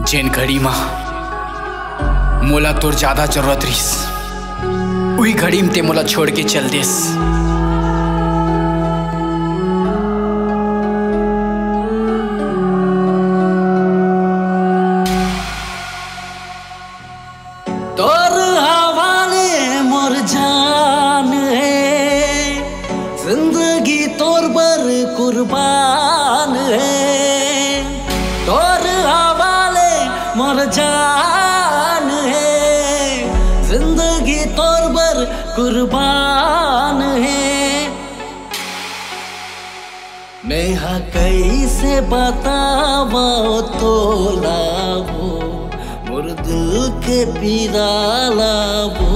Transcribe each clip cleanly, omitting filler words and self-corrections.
जेन घड़ी में मोला तोर ज्यादा जरूरत रहीस उही घड़ी में ते मोला छोड़ के चल देस। तोर हवाले मोर जान है, जिंदगी तोर पर कुर्बान है। तोर हवाले मोर जान है, जिंदगी तोर पर कुर्बान है। मैं कैसे बतावा तोला वो मोर दिल के पीराला वो,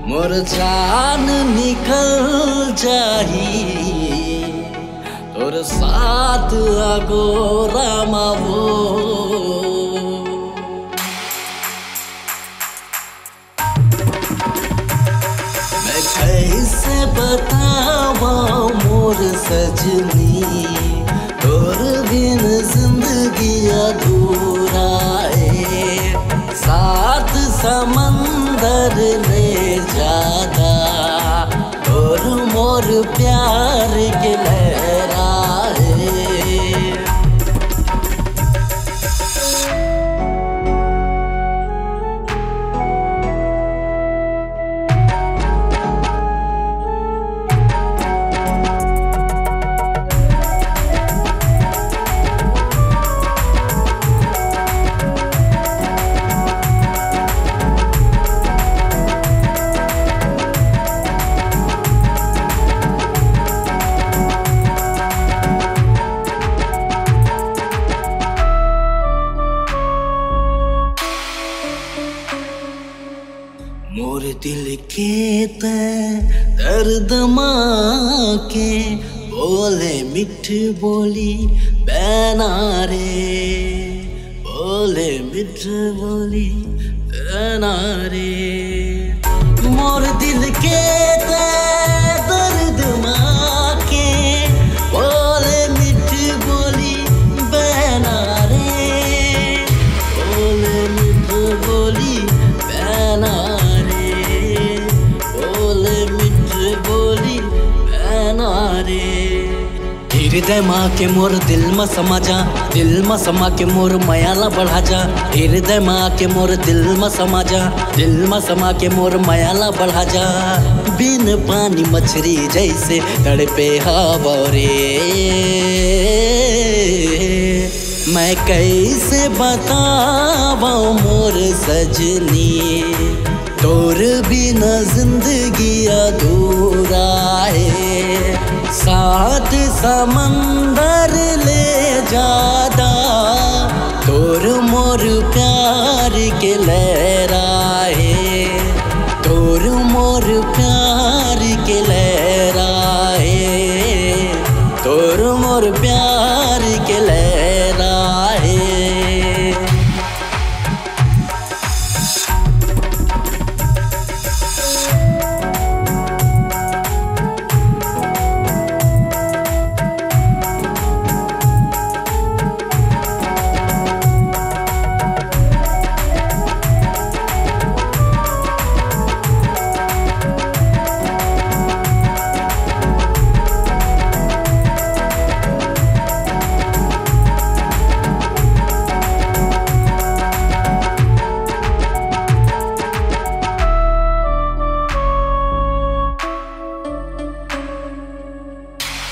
मोर जान निकल जाही तोर साथ अगोरामा वो। मैं कैसे बतावा मोर सजनी, तोर बिन जिंदगी अधूरा है। सात समंदर ले जादा तोर मोर प्यार के लहरा है। मोर दिल के दर्द माँ के बोले मिठ बोली बैना रे, बोले मिठ बोली बैना रे। मोर दिल के दर्द माँ के बोले मिठ बोली बैना रे, बोले मिठ बोली बैना। हृदय माँ के मोर दिल में समा जा, दिल में समा के मोर मयाला बढ़ा जा। हृदय माँ के मोर दिल में समा जा, दिल में समा के मोर मयाला बढ़ा जा। बिन पानी मछली जैसे तड़पे हवा रे, मैं कैसे बतावा मोर सजनी, तोर बिना जिंदगी अधूरा है। सात समंदर ले जादा तोर मोर प्यार के लहरा है, तोर मोर प्यार के लहरा है, तोर मोर प्यार के लहरा है।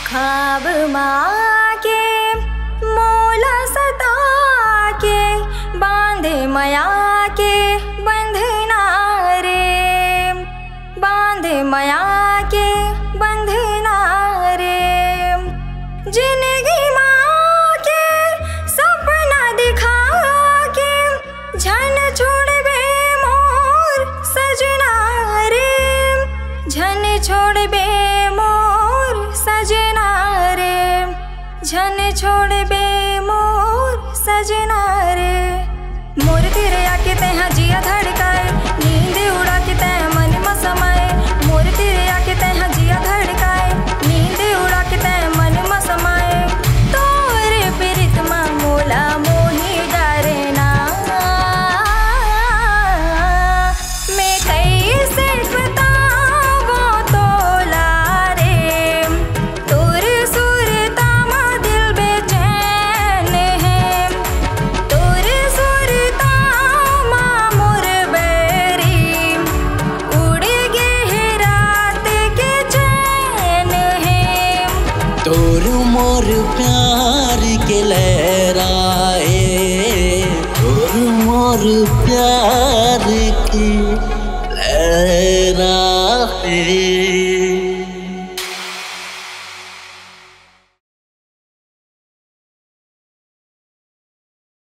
ख्वाब माँ के मोला सता के बांधे माया के बंधना रे, बांधे माया के बंधना रे। जिंदगी माँ के सपना दिखा के झन छोड़ बे मोर सजना रे, झन छोड़ बे मोर सजना रे, झन छोड़ बे मोर सजना रे। मोर तेरे आके तैहा जिया धड़काए, नींद उड़ा के तैहा मन में समाए। मोर तेरे आके तैहा जिया धड़काए, नींद उड़ा के तैहा मन में समाए। तोरे प्रीत मा मोला मोही प्यार के लहराए और मोर प्यार